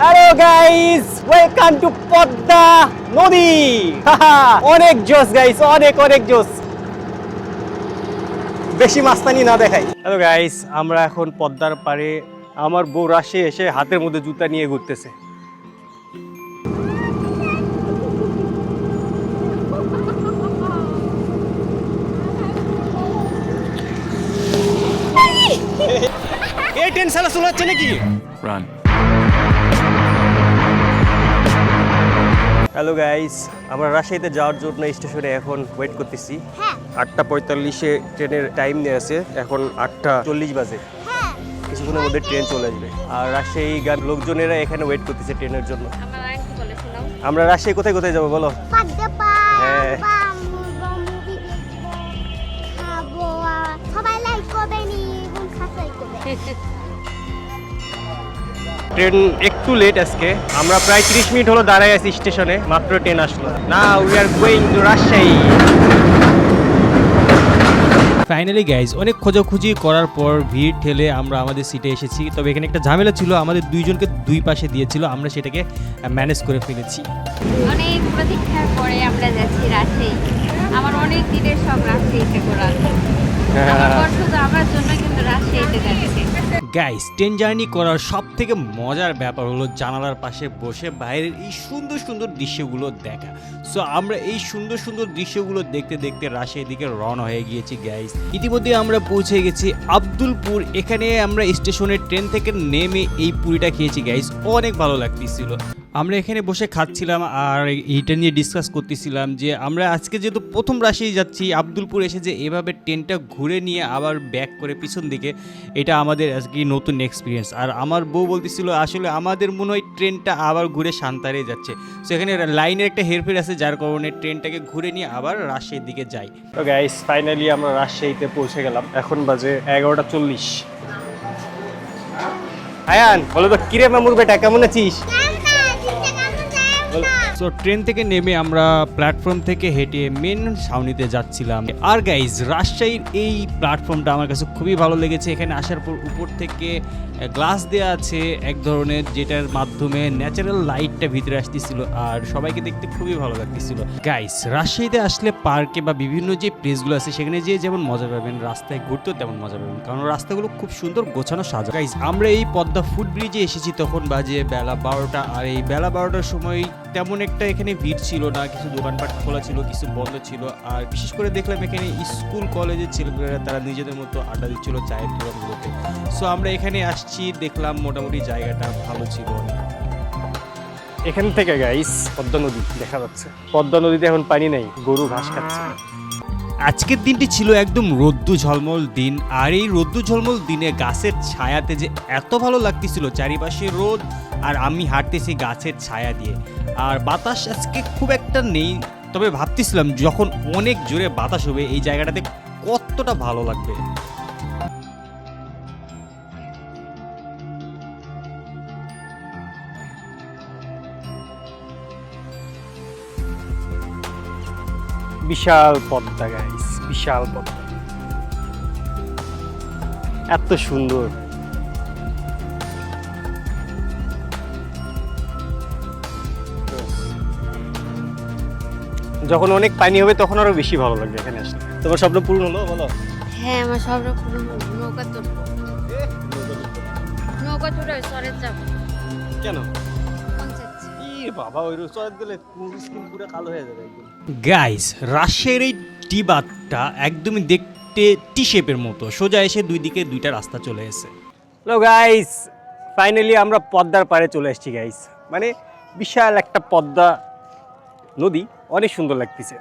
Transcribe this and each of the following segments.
Hello guys, welcome to Padma নদী। অনেক জোস গাইস, অনেক অনেক জোস। বেশি মাস্তানি না দেখাই। হ্যালো গাইস, আমরা এখন পদ্মার পাড়ে। আমার বউ রাশে এসে হাতের মধ্যে জুতা নিয়ে ঘুরতেছে। এই ট্রেন চালা চলাচ্ছে নাকি? Run. হ্যালো গাইস, আমরা রাজশাহীতে যাওয়ার জন্য স্টেশনে এখন ওয়েট করতেছি। 8:45-এ ট্রেনের টাইম নিয়ে আছে, এখন 8:40 বাজে। কিছুক্ষণের মধ্যে ট্রেন চলে আসবে। আর রাজশাহী লোকজনেরা এখানে ওয়েট করতেছে ট্রেনের জন্য। আমরা রাজশাহী কোথায় কোথায় যাবো বলো? হ্যাঁ, ট্রেন একটু লেট আজকে। আমরা প্রায় 30 মিনিট হলো দাঁড়ায় আছি স্টেশনে, মাত্র ট্রেন আসলো। Now we are going to Rajshahi. Finally guys, অনেক খোঁজাখুঁজি করার পর ভিড় ঠেলে আমরা আমাদের সিটে এসেছি। তবে এখানে একটা ঝামেলা ছিল, আমাদের দুইজনকে দুই পাশে দিয়েছিল, আমরা সেটাকে ম্যানেজ করে ফেলেছি। অনেক প্রতীক্ষার পরে আমরা যাচ্ছি রাজশাহী। আমার অনেক দিনের সব রাজশাহীতে ঘোরা। আমার বর শুধু আমার জন্য কিন্তু রাজশাহীতে যাচ্ছে। গাইজ, ট্রেন জার্নি করার সব থেকে মজার ব্যাপার হলো জানালার পাশে বসে বাইরের এই সুন্দর সুন্দর দৃশ্যগুলো দেখা। সো আমরা এই সুন্দর সুন্দর দৃশ্যগুলো দেখতে দেখতে রাজশাহীর দিকে রওনা হয়ে গিয়েছি গাইজ। ইতিমধ্যে আমরা পৌঁছে গেছি আব্দুলপুর। এখানে আমরা স্টেশনের ট্রেন থেকে নেমে এই পুরিটা খেয়েছি গাইজ, অনেক ভালো লাগতেছিল। আমরা এখানে বসে খাচ্ছিলাম আর এইটা নিয়ে ডিসকাস করতেছিলাম যে আমরা আজকে যেহেতু প্রথম রাজশাহী যাচ্ছি, আব্দুলপুর এসে যে এভাবে ট্রেনটা ঘুরে নিয়ে আবার ব্যাক করে পিছন দিকে, এটা আমাদের আজকে নতুন এক্সপিরিয়েন্স। আর আমার বউ বলতেছিল আসলে আমাদের মনে হয় ট্রেনটা আবার ঘুরে সান্তারে যাচ্ছে। সো এখানে লাইনের একটা হেরফের আছে, যার কারণে ট্রেনটাকে ঘুরে নিয়ে আবার রাজশাহীর দিকে যাই। তো গাইস, ফাইনালি আমরা রাজশাহীতে পৌঁছে গেলাম। এখন বাজে 11:40। আয়ান বলো তো, কিরে মামুর বেটা, কেমন আছিস? সো ট্রেন থেকে নেমে আমরা প্ল্যাটফর্ম থেকে হেঁটে মেন ছাউনিতে যাচ্ছিলাম। আর গাইজ, রাজশাহীর এই প্ল্যাটফর্মটা আমার কাছে খুবই ভালো লেগেছে। এখানে আসার পর উপর থেকে গ্লাস দেওয়া আছে এক ধরনের, যেটার মাধ্যমে ন্যাচারাল লাইটটা ভিতরে আসতেছিল আর সবাইকে দেখতে খুবই ভালো লাগতেছিল। গাইজ, রাজশাহীতে আসলে পার্কে বা বিভিন্ন যে প্লেসগুলো আছে সেখানে যেয়ে যেমন মজা পাবেন, রাস্তায় ঘুরতেও তেমন মজা পাবেন, কারণ রাস্তাগুলো খুব সুন্দর গোছানো সাজা। গাইজ, আমরা এই পদ্মা ফুট ব্রিজে এসেছি তখন বাজে বেলা 12টা। আর এই বেলা 12টার সময় তেমন একটা এখানে ভিড় ছিল না, কিছু দোকানপাট খোলা ছিল, কিছু বন্ধ ছিল। আর বিশেষ করে দেখলাম এখানে স্কুল কলেজের ছেলেমেয়েরা তারা নিজেদের মতো আড্ডা দিচ্ছিল চায়ের দোকানগুলোতে। সো আমরা এখানে আসছি, দেখলাম মোটামুটি জায়গাটা ভালো ছিল। এখান থেকে গাইস পদ্মা নদী দেখা যাচ্ছে। পদ্মা নদীতে এখন পানি নেই, গরু ঘাস খাচ্ছে। আজকের দিনটি ছিল একদম রোদ্দু ঝলমল দিন। আর এই রোদ্দু ঝলমল দিনে গাছের ছায়াতে যে এত ভালো লাগতেছিল, চারিপাশে রোদ আর আমি হাঁটতেছি গাছের ছায়া দিয়ে। আর বাতাস আজকে খুব একটা নেই, তবে ভাবতেছিলাম যখন অনেক জোরে বাতাস হবে এই জায়গাটাতে কতটা ভালো লাগবে। বিশাল পদ্মা গাইস, বিশাল পদ্মা, এত সুন্দর। যখন অনেক পানি হবে তখন আরো বেশি ভালো লাগবে এখানে আসলে। তোমার স্বপ্ন পূরণ হলো বলো? হ্যাঁ, আমার সব রকম নৌকা তুলবো। নৌকা তুলে সরের যাব। কেন? মন চাচ্ছে। বাবা, ওই রোজ দিলে স্কিন পুরো কালো হয়ে যাবে একদম। গাইস, রাজশাহীর এই টি বাঁধটা একদমই দেখতে টি শেপের মতো, সোজা এসে দুই দিকে দুইটা রাস্তা চলে এসে। হ্যালো গাইস, ফাইনালি আমরা পদ্মার পাড়ে চলে এসেছি গাইস। মানে বিশাল একটা পদ্মা নদী, অনেক সুন্দর লাগতেছে।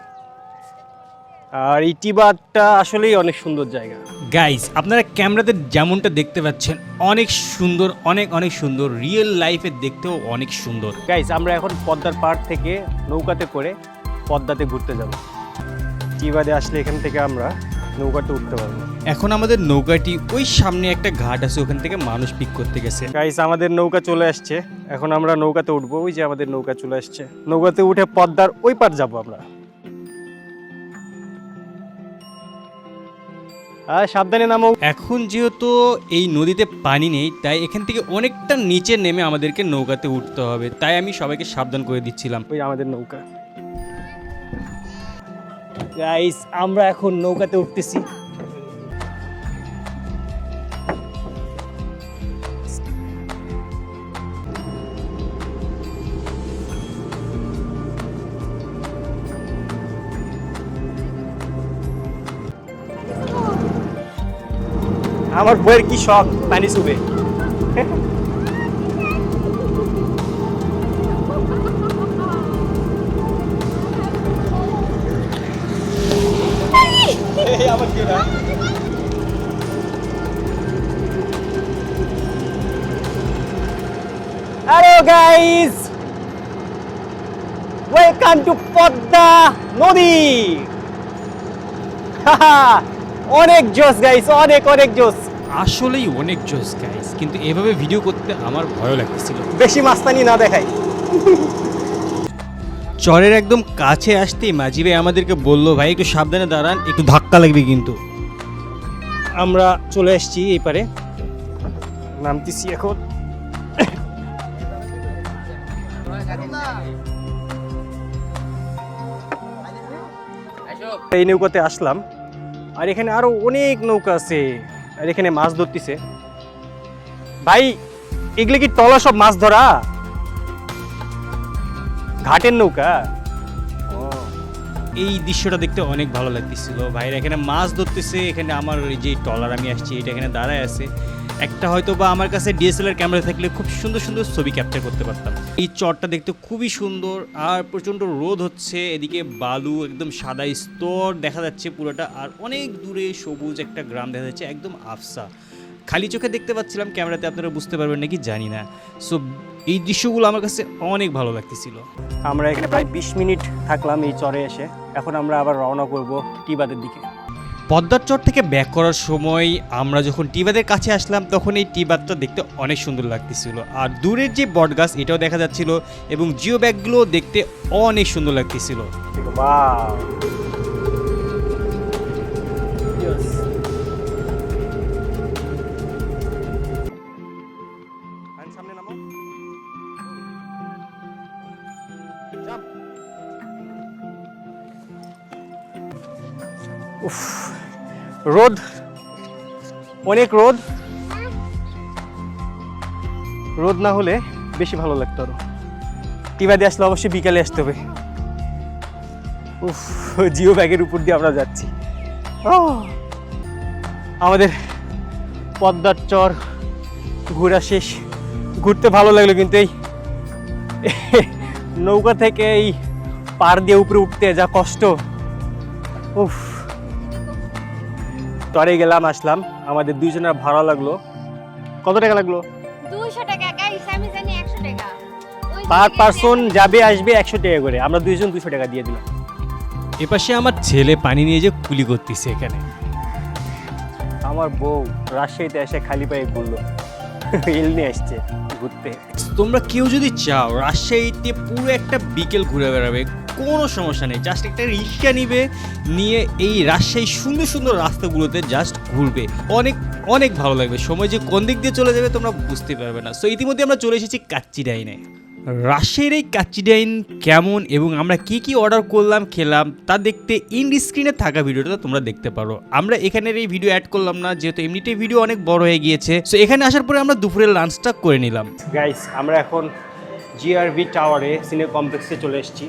আর এই টিবাদটা আসলেই অনেক সুন্দর জায়গা। গাইস, আপনারা ক্যামেরাতে যেমনটা দেখতে পাচ্ছেন অনেক সুন্দর, অনেক অনেক সুন্দর, রিয়েল লাইফে দেখতেও অনেক সুন্দর। গাইস, আমরা এখন পদ্মার পাড় থেকে নৌকাতে করে পদ্মাতে ঘুরতে যাব। টিবাদে আসলে এখান থেকে আমরা নৌকাতে উঠতে পারবো। এখন আমাদের নৌকাটি ওই সামনে একটা ঘাট আছে, ওখান থেকে মানুষ পিক করতে গেছে। গাইস, আমাদের নৌকা চলে আসছে, এখন আমরা নৌকাতে উঠবো। ওই যে আমাদের নৌকা চলে আসছে, নৌকাতে উঠে পদ্মার ওই পার যাবো আমরা। সাবধানে নামো। এখন যেহেতু এই নদীতে পানি নেই, তাই এখান থেকে অনেকটা নিচে নেমে আমাদেরকে নৌকাতে উঠতে হবে, তাই আমি সবাইকে সাবধান করে দিচ্ছিলাম। ওই আমাদের নৌকা। গাইস আমরা এখন নৌকাতে উঠতেছি। আমার বইয়ের কি শখ পানি চুবে। আমার কি না hello guys, welcome to Padma নদী। অনেক জোস গাইস, অনেক অনেক জোস। আসলেই অনেক জোস গাইস, কিন্তু এভাবে ভিডিও করতে আমার ভয় লাগতেছিল। বেশি মাস্তানি না দেখাই। চরের একদম কাছে আসতেই মাঝি ভাই আমাদেরকে বললো, ভাই একটু সাবধানে দাঁড়ান, একটু ধাক্কা লাগবে কিন্তু। আমরা চলে এসেছি এই পারে, নামতেছি এখন। এই নৌকাতে আসলাম, আর এখানে আরো অনেক নৌকা আছে, আর এখানে মাছ ধরতেছে। ভাই এগুলো কি টলা সব মাছ ধরা? ঘাটের নৌকা? এই দৃশ্যটা দেখতে অনেক ভালো লাগতেছিল। ভাইরা এখানে মাছ ধরতেছে, এখানে আমার এই যে ট্রলার আমি আসছি এটা এখানে দাঁড়ায় আছে। একটা হয়তো বা আমার কাছে ডিএসএলআর ক্যামেরা থাকলে খুব সুন্দর সুন্দর ছবি ক্যাপচার করতে পারতাম। এই চরটা দেখতে খুবই সুন্দর, আর প্রচণ্ড রোদ হচ্ছে, এদিকে বালু একদম সাদা স্তর দেখা যাচ্ছে পুরোটা, আর অনেক দূরে সবুজ একটা গ্রাম দেখা যাচ্ছে, একদম আফসা। খালি চোখে দেখতে পাচ্ছিলাম, ক্যামেরাতে আপনারা বুঝতে পারবেন নাকি জানি না। সো এই দৃশ্যগুলো আমার কাছে অনেক ভালো লাগতেছিল। আমরা এখানে প্রায় 20 মিনিট থাকলাম এই চরে এসে। এখন আমরা আবার রওনা করব টিবাদের দিকে। পদ্মার চর থেকে ব্যাক করার সময় আমরা যখন টিবাদের কাছে আসলাম, তখন এই টিবাদটা দেখতে অনেক সুন্দর লাগতেছিল, আর দূরের যে বটগাছ এটাও দেখা যাচ্ছিল, এবং জিও ব্যাগগুলো দেখতে অনেক সুন্দর লাগতেছিল। ওয়াও, সামনে নামো। উফ, রোদ, অনেক রোদ। রোদ না হলে বেশি ভালো লাগতো আরো। টিবাদে আসলে অবশ্যই বিকালে আসতে হবে। উফ, জিও ব্যাগের উপর দিয়ে আমরা যাচ্ছি। আমাদের পদ্মার চর ঘোরা শেষ। ঘুরতে ভালো লাগলো, কিন্তু এই নৌকা থেকে এই পার দিয়ে উপরে উঠতে যা কষ্ট। উফ, তরে গেলাম আসলাম, আমাদের দুইজনের ভাড়া লাগলো। কত টাকা লাগলো? 200 টাকা গাইস, আমি জানি 100 টাকা। পার পারসন যাবে আসবে 100 টাকা করে, আমরা দুইজন 200 টাকা দিয়ে দিলাম। এপাশে আমার ছেলে পানি নিয়ে যে কুলি করতেছে এখানে। আমার বউ রাজশাহীতে এসে খালি পায়ে ঘুরলো, এল নিয়ে আসছে ঘুরতে। তোমরা কেউ যদি চাও রাজশাহীতে পুরো একটা বিকেল ঘুরে বেড়াবে, কোনো সমস্যা নেই, জাস্ট একটা রিক্সা নিবে, নিয়ে এই রাজশাহীর সুন্দর সুন্দর রাস্তাগুলোতে জাস্ট ঘুরবে, অনেক অনেক ভালো লাগবে। সময় যে কোন দিক দিয়ে চলে যাবে তোমরা বুঝতে পারবে না। সো ইতিমধ্যে আমরা চলে এসেছি কাচ্চিডাইনে। রাজশাহীর এই কাচ্চিডাইন কেমন এবং আমরা কি কি অর্ডার করলাম খেলাম তা দেখতে ইন স্ক্রিনে থাকা ভিডিওটা তোমরা দেখতে পারো। আমরা এখানের এই ভিডিও অ্যাড করলাম না, যেহেতু এমনিতেই ভিডিও অনেক বড় হয়ে গিয়েছে। সো এখানে আসার পরে আমরা দুপুরের লাঞ্চটা করে নিলাম। গাইস আমরা এখন জিআরবি টাওয়ারে সিনে কমপ্লেক্সে চলে এসেছি।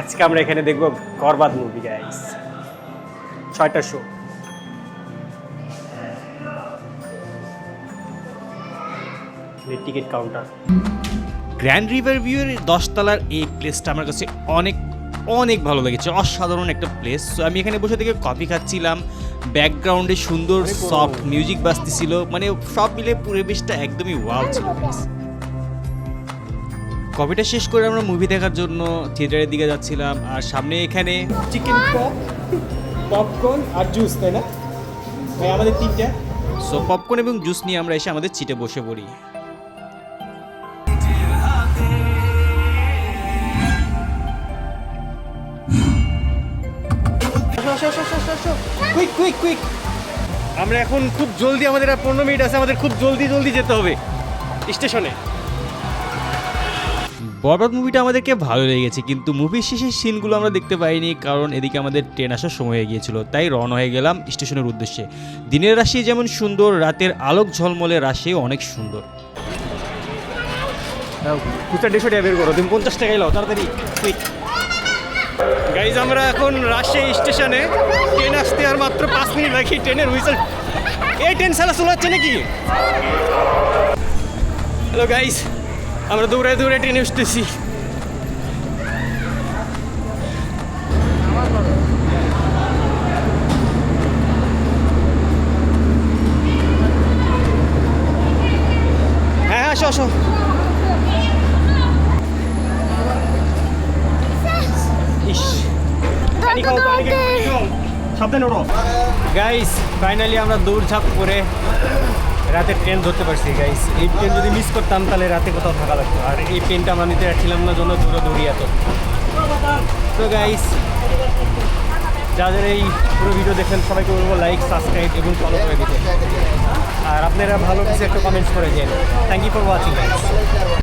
আজকে আমরা এখানে দেখব বরবাদ মুভি গাইস, 6টা show. Ticket counter. Grand river ভিউয়ের 10 তলার এই প্লেসটা আমার কাছে অনেক অনেক ভালো লেগেছে, অসাধারণ একটা প্লেস। সো আমি এখানে বসে থেকে কফি খাচ্ছিলাম, ব্যাকগ্রাউন্ডে সুন্দর সফট মিউজিক বাজতেছিল, মানে সব মিলে পরিবেশটা একদমই ওয়াও ছিল। কফিটা শেষ করে আমরা মুভি দেখার জন্য থিয়েটারের দিকে যাচ্ছিলাম, আর সামনে এখানে চিকেন পপ, পপকর্ন আর জুস, তাই না ভাই? আমাদের 3টা। সো পপকর্ন এবং জুস নিয়ে আমরা এসে আমাদের সিটে বসে পড়ি। কুইক কুইক কুইক, আমরা এখন খুব জলদি, আমাদের আর 15 মিনিট আছে, আমাদের খুব জলদি যেতে হবে স্টেশনে। বরবাদ মুভিটা আমাদেরকে ভালো লেগেছে, কিন্তু মুভির শেষের সিনগুলো আমরা দেখতে পাইনি, কারণ এদিকে আমাদের ট্রেন আসার সময় হয়ে গিয়েছিল। তাই রওনা হয়ে গেলাম স্টেশনের উদ্দেশ্যে। দিনের রাজশাহী যেমন সুন্দর, রাতের আলোক ঝলমলে রাজশাহী অনেক সুন্দর। খুচরা 150 টাকা বের করো, তুমি 50 টাকাই লাও, তাড়াতাড়ি কুইক। গাইজ আমরা এখন রাজশাহী স্টেশনে, ট্রেন আসতে আর মাত্র 5 মিনিট বাকি। ট্রেনের হুইসেল, এই ট্রেন সালা চলাচ্ছে নাকি? হ্যালো গাইজ, আমরা দৌড়ে ট্রেনে উঠতেছি। হ্যাঁ আসো আসো। ইস, পানি খাও, পানি খাও, সাবধানে ওঠো। গাইস ফাইনালি আমরা দৌড়ঝাঁপ করে রাতে ট্রেন ধরতে পারছি। গাইস এই ট্রেন যদি মিস করতাম তাহলে রাতে কোথাও থাকা লাগতো, আর এই ট্রেনটা আমরা নিতে পারছিলাম না, জন্য দৌড়ি এত। তো গাইস যাদের এই পুরো ভিডিও দেখেন সবাইকে বলবো লাইক, সাবস্ক্রাইব এবং ফলো করে দিতে, আর আপনারা ভালো কিছু একটা কমেন্টস করে দেন। Thank you for watching guys.